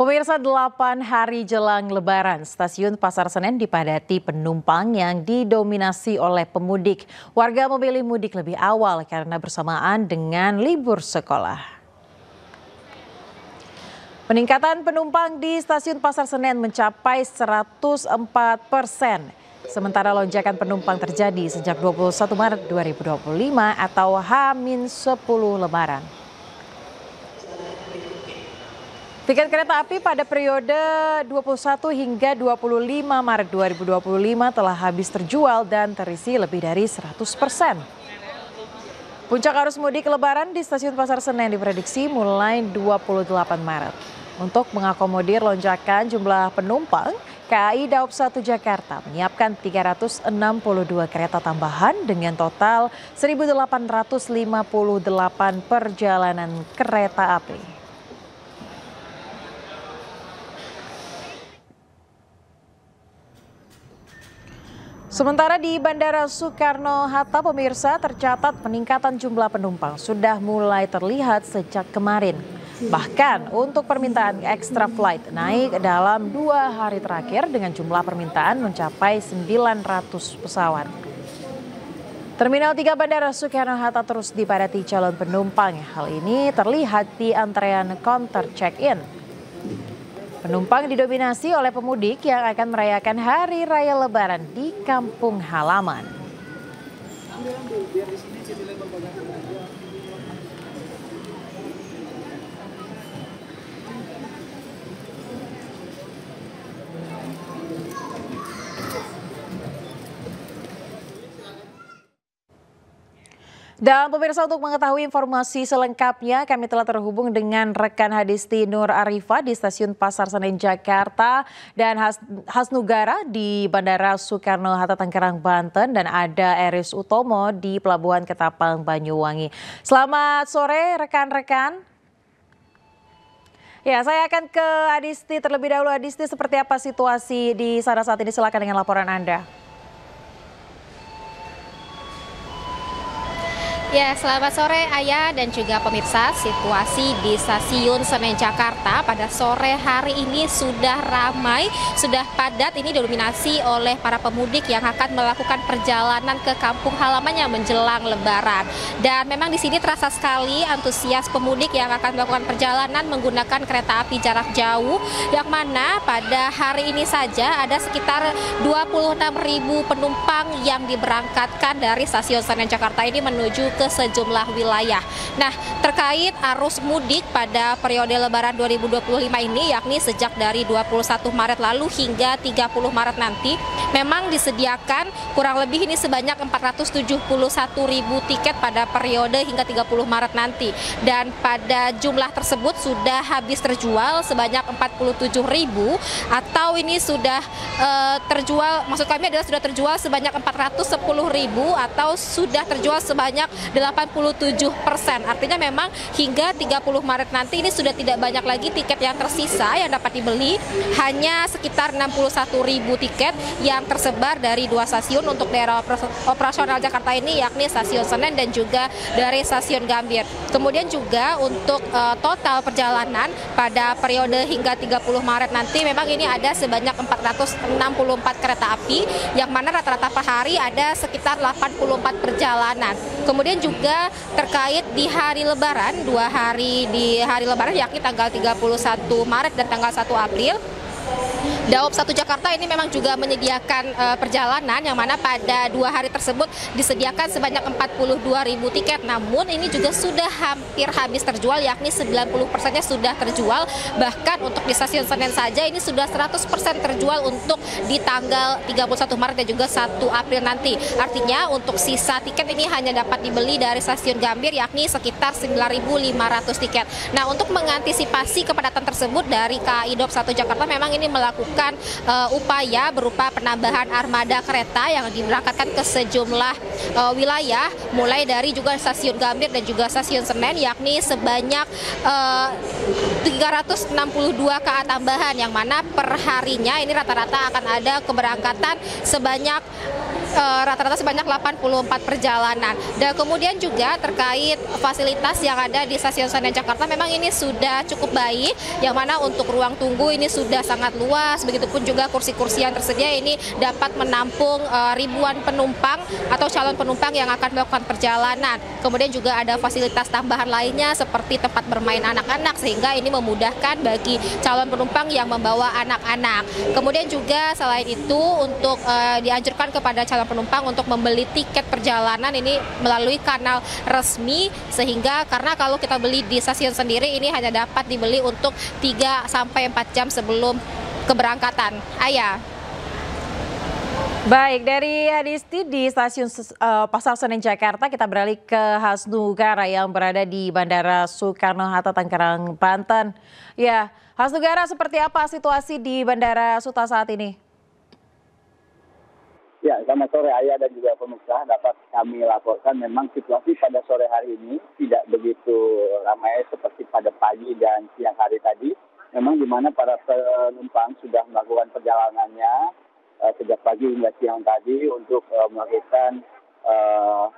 Pemirsa, 8 hari jelang Lebaran, stasiun Pasar Senen dipadati penumpang yang didominasi oleh pemudik. Warga memilih mudik lebih awal karena bersamaan dengan libur sekolah. Peningkatan penumpang di stasiun Pasar Senen mencapai 104%. Sementara lonjakan penumpang terjadi sejak 21 Maret 2025 atau H-10 Lebaran. Tiket kereta api pada periode 21 hingga 25 Maret 2025 telah habis terjual dan terisi lebih dari 100%. Puncak arus mudik Lebaran di stasiun Pasar Senen diprediksi mulai 28 Maret. Untuk mengakomodir lonjakan jumlah penumpang, KAI Daob 1 Jakarta menyiapkan 362 kereta tambahan dengan total 1.858 perjalanan kereta api. Sementara di Bandara Soekarno-Hatta, pemirsa, tercatat peningkatan jumlah penumpang sudah mulai terlihat sejak kemarin. Bahkan untuk permintaan extra flight naik dalam 2 hari terakhir dengan jumlah permintaan mencapai 900 pesawat. Terminal 3 Bandara Soekarno-Hatta terus dipadati calon penumpang. Hal ini terlihat di antrean counter check-in. Penumpang didominasi oleh pemudik yang akan merayakan Hari Raya Lebaran di kampung halaman. Dan pemirsa, untuk mengetahui informasi selengkapnya kami telah terhubung dengan rekan Hadisti Nur Arifah di stasiun Pasar Senen Jakarta dan Hasnugara di Bandara Soekarno-Hatta Tangerang Banten dan ada Eris Utomo di Pelabuhan Ketapang Banyuwangi. Selamat sore rekan-rekan. Ya, saya akan ke Hadisti terlebih dahulu. Hadisti, seperti apa situasi di sana saat ini? Silakan dengan laporan Anda. Ya, selamat sore Ayah dan juga pemirsa. Situasi di Stasiun Senen Jakarta pada sore hari ini sudah ramai, sudah padat. Ini didominasi oleh para pemudik yang akan melakukan perjalanan ke kampung halamannya menjelang Lebaran. Dan memang di sini terasa sekali antusias pemudik yang akan melakukan perjalanan menggunakan kereta api jarak jauh, yang mana pada hari ini saja ada sekitar 26.000 penumpang yang diberangkatkan dari Stasiun Senen Jakarta ini menuju ke sejumlah wilayah. Nah, terkait arus mudik pada periode Lebaran 2025 ini, yakni sejak dari 21 Maret lalu hingga 30 Maret nanti, memang disediakan kurang lebih ini sebanyak 471.000 tiket pada periode hingga 30 Maret nanti. Dan pada jumlah tersebut sudah habis terjual sebanyak 47.000, atau ini sudah terjual, maksud kami adalah sudah terjual sebanyak 410.000 atau sudah terjual sebanyak 87%. Artinya memang hingga 30 Maret nanti ini sudah tidak banyak lagi tiket yang tersisa yang dapat dibeli. Hanya sekitar 61.000 tiket yang tersebar dari 2 stasiun untuk daerah operasional Jakarta ini, yakni Stasiun Senen dan juga dari Stasiun Gambir. Kemudian juga untuk total perjalanan pada periode hingga 30 Maret nanti memang ini ada sebanyak 464 kereta api, yang mana rata-rata per hari ada sekitar 84 perjalanan. Kemudian juga terkait di hari Lebaran, 2 hari di hari Lebaran yakni tanggal 31 Maret dan tanggal 1 April, Daob 1 Jakarta ini memang juga menyediakan perjalanan, yang mana pada 2 hari tersebut disediakan sebanyak 42.000 tiket. Namun ini juga sudah hampir habis terjual, yakni 90%-nya sudah terjual. Bahkan untuk di Stasiun Senen saja ini sudah 100% terjual untuk di tanggal 31 Maret dan juga 1 April nanti. Artinya untuk sisa tiket ini hanya dapat dibeli dari Stasiun Gambir, yakni sekitar 9.500 tiket. Nah, untuk mengantisipasi kepadatan tersebut dari KAI Daob 1 Jakarta memang ini melakukan upaya berupa penambahan armada kereta yang diberangkatkan ke sejumlah wilayah, mulai dari juga Stasiun Gambir dan juga Stasiun Senen, yakni sebanyak 362 KA tambahan, yang mana per harinya ini rata-rata akan ada keberangkatan sebanyak rata-rata sebanyak 84 perjalanan. Dan kemudian juga terkait fasilitas yang ada di Stasiun Senen Jakarta, memang ini sudah cukup baik, yang mana untuk ruang tunggu ini sudah sangat luas, begitupun juga kursi-kursi yang tersedia ini dapat menampung ribuan penumpang atau calon penumpang yang akan melakukan perjalanan. Kemudian juga ada fasilitas tambahan lainnya seperti tempat bermain anak-anak, sehingga ini memudahkan bagi calon penumpang yang membawa anak-anak. Kemudian juga selain itu untuk dianjurkan kepada calon penumpang untuk membeli tiket perjalanan ini melalui kanal resmi, sehingga karena kalau kita beli di stasiun sendiri ini hanya dapat dibeli untuk 3-4 jam sebelum keberangkatan. Ayah. Baik, dari Hadisti di Stasiun Pasar Senen Jakarta, kita beralih ke Hasnugara yang berada di Bandara Soekarno-Hatta, Tangerang, Banten. Ya, Hasnugara, seperti apa situasi di Bandara Suta saat ini? Ya, selamat sore Ayah dan juga pemirsa. Dapat kami laporkan memang situasi pada sore hari ini tidak begitu ramai seperti pada pagi dan siang hari tadi. Memang di mana para penumpang sudah melakukan perjalanannya sejak pagi hingga siang tadi untuk melakukan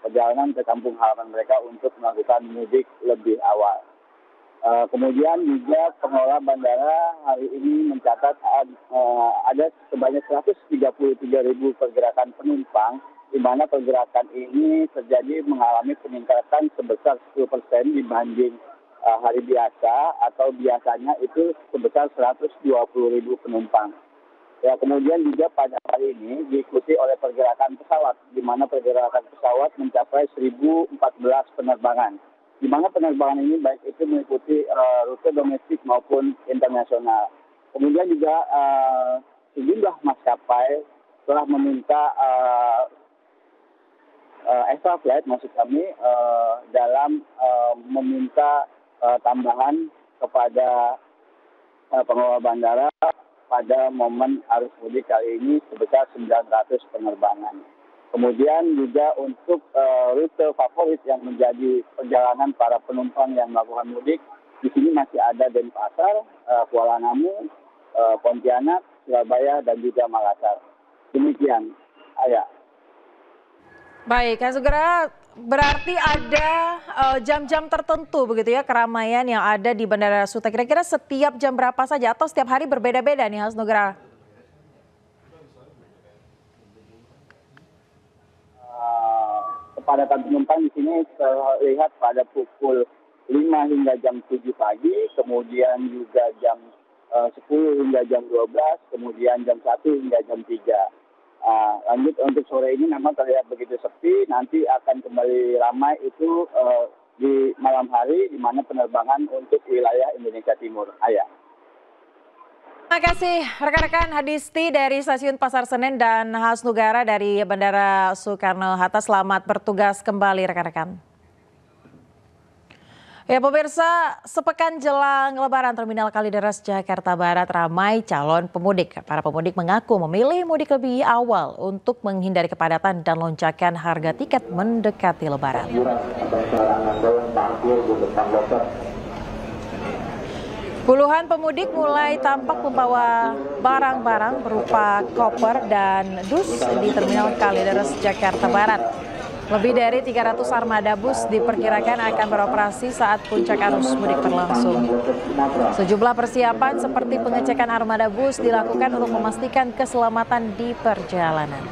perjalanan ke kampung halaman mereka untuk melakukan mudik lebih awal. Kemudian juga pengelola bandara hari ini mencatat ada sebanyak 133.000 pergerakan penumpang, di mana pergerakan ini terjadi mengalami peningkatan sebesar 10% dibanding hari biasa, atau biasanya itu sebesar 120.000 penumpang. Ya, kemudian juga pada hari ini diikuti oleh pergerakan pesawat, di mana pergerakan pesawat mencapai 1.014 penerbangan. Di mana penerbangan ini baik itu mengikuti rute domestik maupun internasional. Kemudian juga sejumlah maskapai telah meminta extra flight, maksud kami, dalam meminta tambahan kepada pengelola bandara pada momen arus mudik kali ini sebesar 900 penerbangan. Kemudian juga untuk rute favorit yang menjadi perjalanan para penumpang yang melakukan mudik, di sini masih ada Denpasar, Kuala Namu, Pontianak, Surabaya, dan juga Makassar. Demikian, Ayah. Baik, segera berarti ada jam-jam tertentu begitu ya keramaian yang ada di Bandara Suta. Kira-kira setiap jam berapa saja atau setiap hari berbeda-beda nih Hasnugara? Kepadatan penumpang di sini terlihat pada pukul 5 hingga jam 7 pagi, kemudian juga jam 10 hingga jam 12, kemudian jam 1 hingga jam 3. Lanjut untuk sore ini memang terlihat begitu sepi, nanti akan kembali ramai itu di malam hari, di mana penerbangan untuk wilayah Indonesia Timur. Ayah. Terima kasih rekan-rekan Hadisti dari Stasiun Pasar Senen dan Hasnugara dari Bandara Soekarno-Hatta. Selamat bertugas kembali rekan-rekan. Ya pemirsa, sepekan jelang Lebaran Terminal Kalideres Jakarta Barat ramai calon pemudik. Para pemudik mengaku memilih mudik lebih awal untuk menghindari kepadatan dan lonjakan harga tiket mendekati Lebaran. Puluhan pemudik mulai tampak membawa barang-barang berupa koper dan dus di Terminal Kalideres Jakarta Barat. Lebih dari 300 armada bus diperkirakan akan beroperasi saat puncak arus mudik berlangsung. Sejumlah persiapan seperti pengecekan armada bus dilakukan untuk memastikan keselamatan di perjalanan.